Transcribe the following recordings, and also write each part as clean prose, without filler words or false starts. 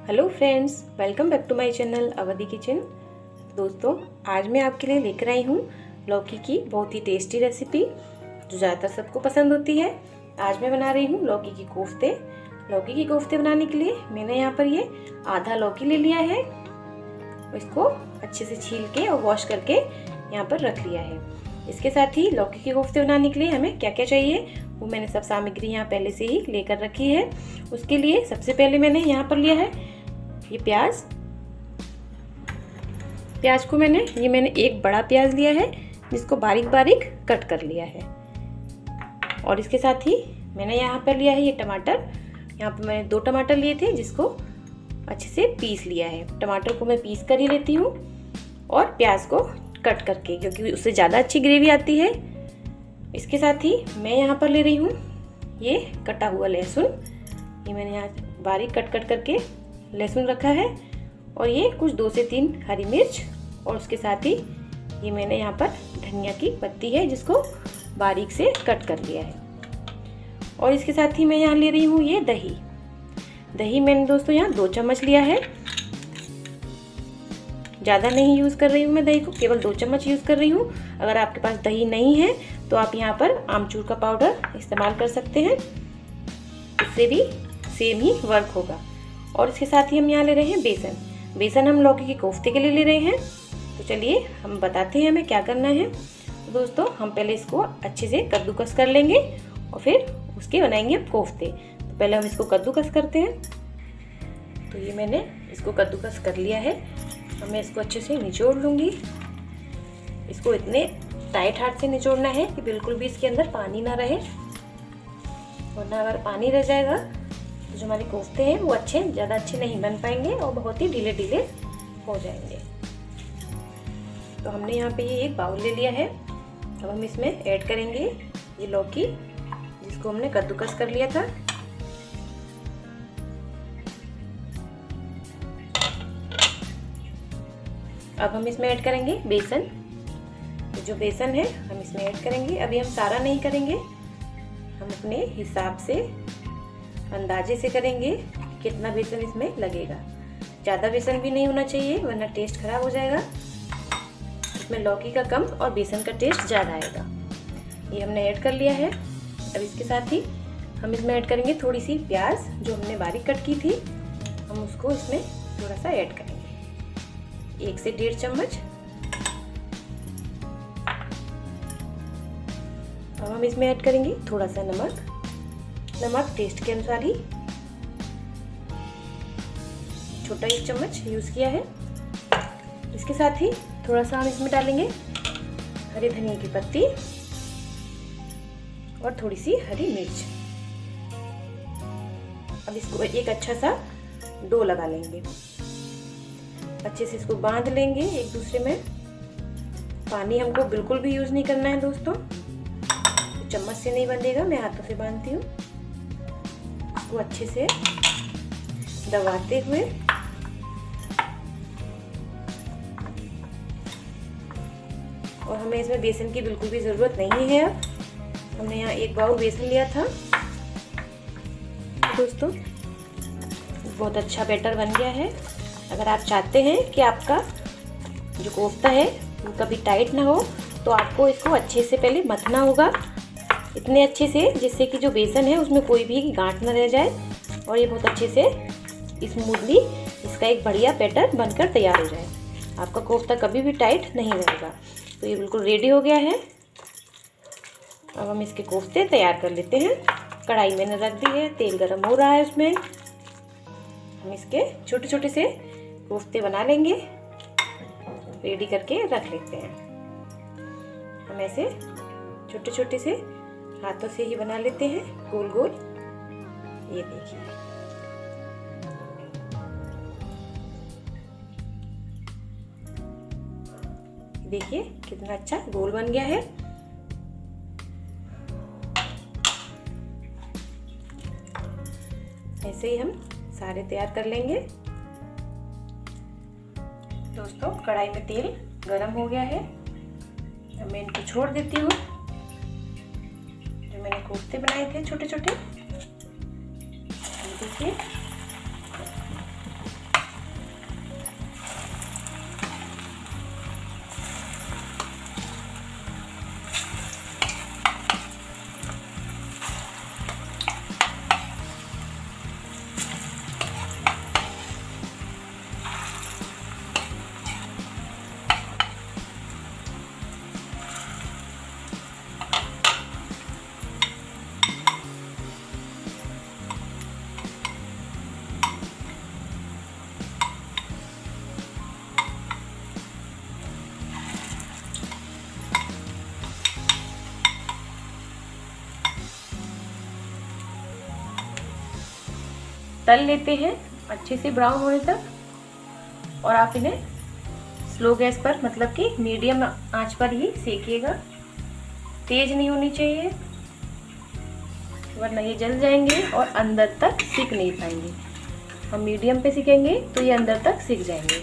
Hello friends, welcome back to my channel Awadhi kitchen. दोस्तों, आज मैं आपके लिए लेकर आई हूँ लौकी की बहुत ही टेस्टी रेसिपी जो ज़्यादातर सबको पसंद होती है। आज मैं बना रही हूँ लौकी की कोफ्ते। लौकी की कोफ्ते बनाने के लिए मैंने यहाँ पर ये आधा लौकी ले लिया है। इसको अच्छे से छील के और वॉश करके यहाँ पर रख लिया है। इसके साथ ही लौकी के कोफ्ते बनाने के लिए हमें क्या क्या चाहिए वो मैंने सब सामग्री यहाँ पहले से ही लेकर रखी है। उसके लिए सबसे पहले मैंने यहाँ पर लिया है ये प्याज को मैंने एक बड़ा प्याज लिया है जिसको बारीक बारीक कट कर लिया है। और इसके साथ ही मैंने यहाँ पर लिया है ये टमाटर। यहाँ पर मैंने 2 टमाटर लिए थे जिसको अच्छे से पीस लिया है। टमाटर को मैं पीस कर ही लेती हूँ और प्याज को कट करके, क्योंकि उससे ज़्यादा अच्छी ग्रेवी आती है। इसके साथ ही मैं यहाँ पर ले रही हूँ ये कटा हुआ लहसुन। ये मैंने यहाँ बारीक कट करके लहसुन रखा है और ये कुछ 2 से 3 हरी मिर्च। और उसके साथ ही ये मैंने यहाँ पर धनिया की पत्ती है जिसको बारीक से कट कर लिया है। और इसके साथ ही मैं यहाँ ले रही हूँ ये दही मैंने दोस्तों यहाँ 2 चम्मच लिया है। ज़्यादा नहीं यूज़ कर रही हूँ मैं दही को, केवल 2 चम्मच यूज़ कर रही हूँ। अगर आपके पास दही नहीं है तो आप यहाँ पर आमचूर का पाउडर इस्तेमाल कर सकते हैं, इससे भी सेम ही वर्क होगा। और इसके साथ ही हम यहाँ ले रहे हैं बेसन हम लौकी के कोफ्ते के लिए ले रहे हैं। तो चलिए हम बताते हैं हमें क्या करना है। तो दोस्तों, हम पहले इसको अच्छे से कद्दूकस कर लेंगे और फिर उसके बनाएंगे कोफ्ते। तो पहले हम इसको कद्दूकस करते हैं। तो ये मैंने इसको कद्दूकस कर लिया है। अब मैं इसको अच्छे से निचोड़ लूँगी। इसको इतने टाइट हाथ से निचोड़ना है कि बिल्कुल भी इसके अंदर पानी ना रहे, वरना अगर पानी रह जाएगा तो जो हमारे कोफ्ते हैं वो ज़्यादा अच्छे नहीं बन पाएंगे और बहुत ही ढीले हो जाएंगे। तो हमने यहाँ पे ये एक बाउल ले लिया है। अब हम इसमें ऐड करेंगे ये लौकी जिसको हमने कद्दूकस कर लिया था। अब हम इसमें ऐड करेंगे बेसन। तो जो बेसन है हम इसमें ऐड करेंगे। अभी हम सारा नहीं करेंगे, हम अपने हिसाब से अंदाजे से करेंगे कितना बेसन इसमें लगेगा। ज़्यादा बेसन भी नहीं होना चाहिए वरना टेस्ट खराब हो जाएगा। इसमें लौकी का कम और बेसन का टेस्ट ज़्यादा आएगा। ये हमने ऐड कर लिया है। अब इसके साथ ही हम इसमें ऐड करेंगे थोड़ी सी प्याज जो हमने बारीक कट की थी। हम उसको इसमें थोड़ा सा ऐड करेंगे, 1 से 1.5 चम्मच। अब हम इसमें ऐड करेंगे थोड़ा सा नमक टेस्ट के अनुसार ही, छोटा 1 चम्मच यूज़ किया है। इसके साथ ही थोड़ा सा हम इसमें डालेंगे हरी धनिया की पत्ती और थोड़ी सी हरी मिर्च। अब इसको एक अच्छा सा डो लगा लेंगे, अच्छे से इसको बांध लेंगे एक दूसरे में। पानी हमको बिल्कुल भी यूज़ नहीं करना है दोस्तों, चम्मच से नहीं बंधेगा, मैं हाथों से बांधती हूँ। इसको अच्छे से दबाते हुए और हमें इसमें बेसन की बिल्कुल भी ज़रूरत नहीं है। अब हमने यहाँ 1 बाउल बेसन लिया था। दोस्तों, बहुत अच्छा बैटर बन गया है। अगर आप चाहते हैं कि आपका जो कोफ्ता है वो कभी टाइट ना हो तो आपको इसको अच्छे से पहले मथना होगा, इतने अच्छे से जिससे कि जो बेसन है उसमें कोई भी गांठ ना रह जाए और ये बहुत अच्छे से स्मूथली इसका एक बढ़िया बैटर बनकर तैयार हो जाए। आपका कोफ्ता कभी भी टाइट नहीं रहेगा। तो ये बिल्कुल रेडी हो गया है। अब हम इसके कोफ्ते तैयार कर लेते हैं। कढ़ाई मैंने रख दी है, तेल गरम हो रहा है, उसमें हम इसके छोटे छोटे से कोफ्ते बना लेंगे, रेडी करके रख लेते हैं। हम ऐसे छोटे छोटे से हाथों से ही बना लेते हैं, गोल गोल। ये देखिए कितना अच्छा गोल बन गया है। ऐसे ही हम सारे तैयार कर लेंगे। दोस्तों, कढ़ाई में तेल गरम हो गया है। अब मैं इनको छोड़ देती हूँ। जो मैंने कोफ्ते बनाए थे छोटे छोटे, देखिए तल लेते हैं अच्छे से ब्राउन होने तक, और आप इन्हें स्लो गैस पर, मतलब कि मीडियम आंच पर ही सेकिएगा। तेज नहीं होनी चाहिए, वरना ये जल जाएंगे और अंदर तक सिक नहीं पाएंगे। हम मीडियम पे सेकेंगे तो ये अंदर तक सिक जाएंगे।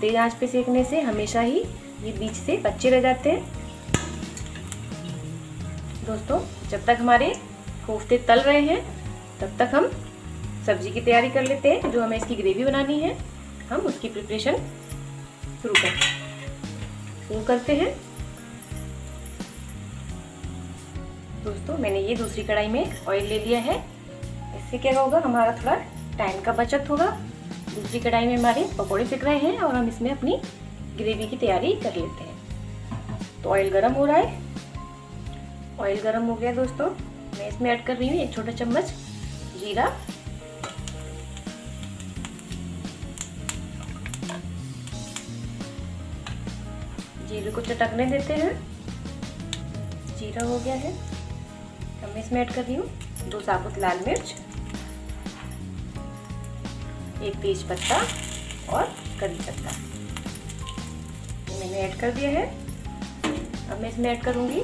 तेज आंच पे सेकने से हमेशा ही ये बीच से कच्चे रह जाते हैं। दोस्तों, जब तक हमारे कोफ्ते तल रहे हैं तब तक हम सब्जी की तैयारी कर लेते हैं। जो हमें इसकी ग्रेवी बनानी है, हम उसकी प्रिपरेशन शुरू करते हैं। दोस्तों, मैंने ये दूसरी कढ़ाई में ऑयल ले लिया है। इससे क्या होगा, हमारा थोड़ा टाइम का बचत होगा। दूसरी कढ़ाई में हमारे पकोड़े सिक रहे हैं और हम इसमें अपनी ग्रेवी की तैयारी कर लेते हैं। तो ऑयल गरम हो रहा है। ऑयल गरम हो गया दोस्तों, मैं इसमें ऐड कर रही हूँ 1 छोटा चम्मच जीरा, जीरे को चटकने देते हैं। जीरा हो गया है, अब मैं इसमें ऐड कर रही हूँ 2 साबुत लाल मिर्च, 1 तेज पत्ता और करी पत्ता, मैंने ऐड कर दिया है। अब मैं इसमें ऐड करूँगी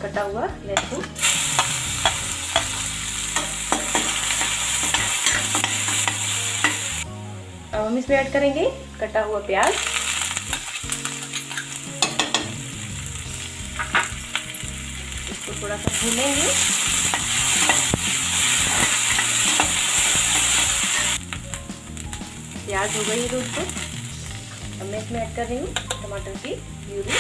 कटा हुआ लहसुन, अब हम इसमें ऐड करेंगे कटा हुआ प्याज, इसको थोड़ा सा भूनेंगे। प्याज हो गई है दोस्तों, अब मैं इसमें ऐड कर रही हूँ टमाटर की प्यूरी,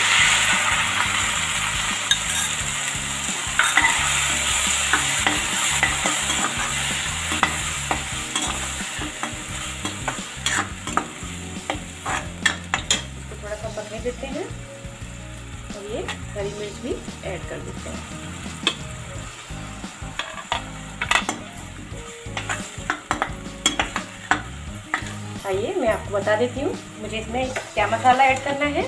देते हैं और ये हरी मिर्च भी ऐड कर देते हैं। आइए मैं आपको बता देती हूँ मुझे इसमें क्या मसाला ऐड करना है।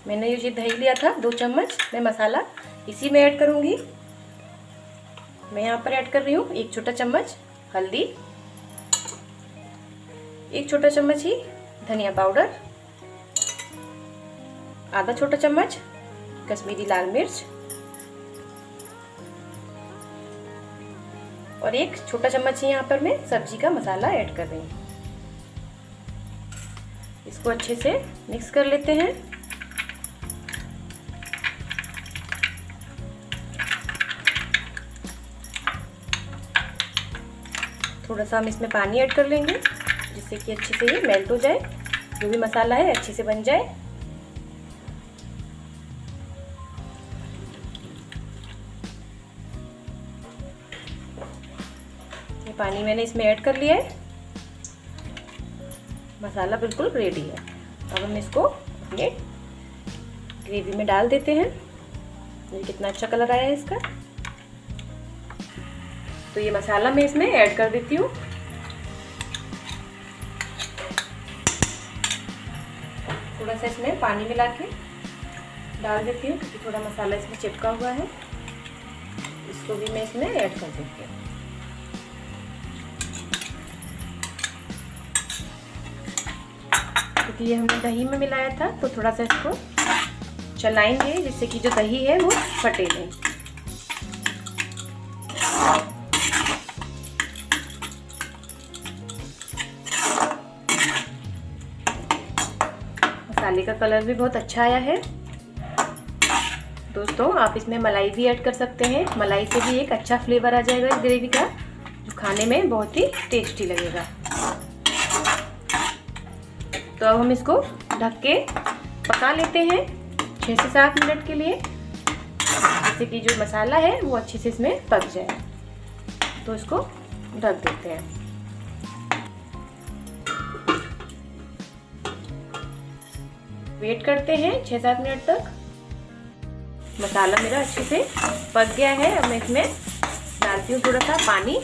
मैंने ये दही लिया था 2 चम्मच, मैं मसाला इसी में ऐड करूँगी। मैं यहाँ पर ऐड कर रही हूँ 1 छोटा चम्मच हल्दी, 1 छोटा चम्मच ही धनिया पाउडर, आधा छोटा चम्मच कश्मीरी लाल मिर्च और 1 छोटा चम्मच ही यहाँ पर मैं सब्जी का मसाला ऐड कर रही हूँ। इसको अच्छे से मिक्स कर लेते हैं। थोड़ा सा हम इसमें पानी ऐड कर लेंगे जिससे कि अच्छे से ये मेल्ट हो जाए, जो भी मसाला है अच्छे से बन जाए। ये पानी मैंने इसमें ऐड कर लिया है, मसाला बिल्कुल रेडी है। अब हम इसको अपने ग्रेवी में डाल देते हैं। ये कितना अच्छा कलर आया है इसका। तो ये मसाला मैं इसमें ऐड कर देती हूँ। थोड़ा सा इसमें पानी मिला के डाल देती हूँ क्योंकि थोड़ा मसाला इसमें चिपका हुआ है। इसको भी मैं इसमें ऐड कर देती हूँ। क्योंकि ये हमने दही में मिलाया था तो थोड़ा सा इसको चलाएंगे जिससे कि जो दही है वो फटे नहीं। मसाले का कलर भी बहुत अच्छा आया है। दोस्तों, आप इसमें मलाई भी ऐड कर सकते हैं। मलाई से भी एक अच्छा फ्लेवर आ जाएगा इस ग्रेवी का, जो खाने में बहुत ही टेस्टी लगेगा। तो अब हम इसको ढक के पका लेते हैं 6 से 7 मिनट के लिए, जिससे कि जो मसाला है वो अच्छे से इसमें पक जाए। तो इसको ढक देते हैं। वेट करते हैं 6-7 मिनट तक। मसाला मेरा अच्छे से पक गया है। अब मैं इसमें डालती हूँ थोड़ा सा पानी।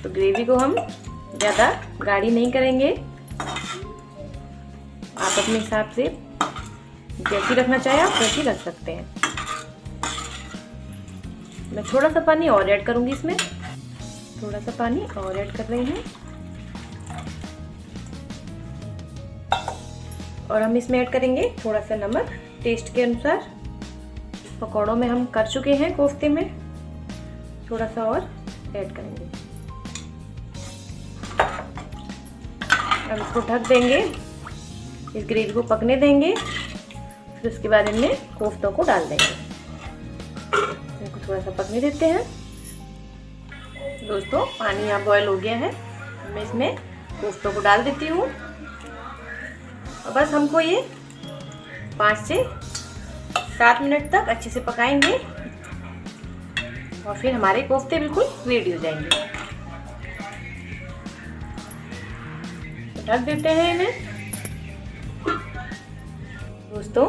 तो ग्रेवी को हम ज़्यादा गाढ़ी नहीं करेंगे। आप अपने हिसाब से जैसी रखना चाहे आप वैसी रख सकते हैं। मैं थोड़ा सा पानी और ऐड करूंगी इसमें, थोड़ा सा पानी और ऐड कर रही हूँ। और हम इसमें ऐड करेंगे थोड़ा सा नमक टेस्ट के अनुसार। पकौड़ों में हम कर चुके हैं, कोफ्ते में थोड़ा सा और ऐड करेंगे। अब इसको ढक देंगे, इस ग्रेवी को पकने देंगे, फिर उसके बाद इनमें कोफ्तों को डाल देंगे। इनको थोड़ा सा पकने देते हैं। दोस्तों पानी यहाँ बॉयल हो गया है, मैं इसमें कोफ्तों को डाल देती हूँ। और बस हमको ये 5 से 7 मिनट तक अच्छे से पकाएंगे और फिर हमारे कोफ्ते बिल्कुल रेडी हो जाएंगे। तो ढक देते हैं इन्हें। दोस्तों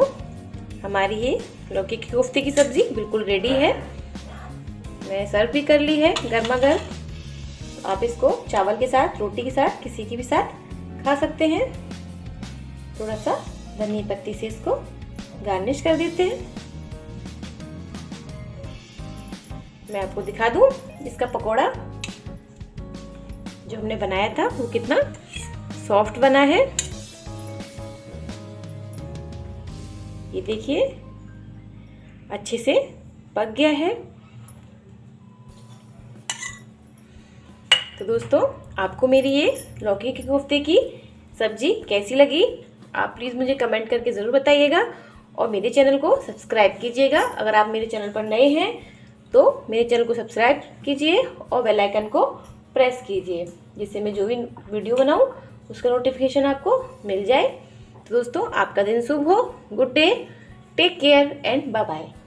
हमारी ये लौकी की कोफ्ते की सब्जी बिल्कुल रेडी है। मैं सर्व भी कर ली है गर्मा गर्म। आप इसको चावल के साथ, रोटी के साथ, किसी के भी साथ खा सकते हैं। थोड़ा सा धनिया पत्ती से इसको गार्निश कर देते हैं। मैं आपको दिखा दूं इसका पकोड़ा जो हमने बनाया था वो कितना सॉफ्ट बना है। ये देखिए अच्छे से पक गया है। तो दोस्तों आपको मेरी ये लौकी के कोफ्ते की सब्जी कैसी लगी आप प्लीज़ मुझे कमेंट करके ज़रूर बताइएगा और मेरे चैनल को सब्सक्राइब कीजिएगा। अगर आप मेरे चैनल पर नए हैं तो मेरे चैनल को सब्सक्राइब कीजिए और बेल आइकन को प्रेस कीजिए, जिससे मैं जो भी वीडियो बनाऊं उसका नोटिफिकेशन आपको मिल जाए। तो दोस्तों आपका दिन शुभ हो। Good day, take care and bye bye.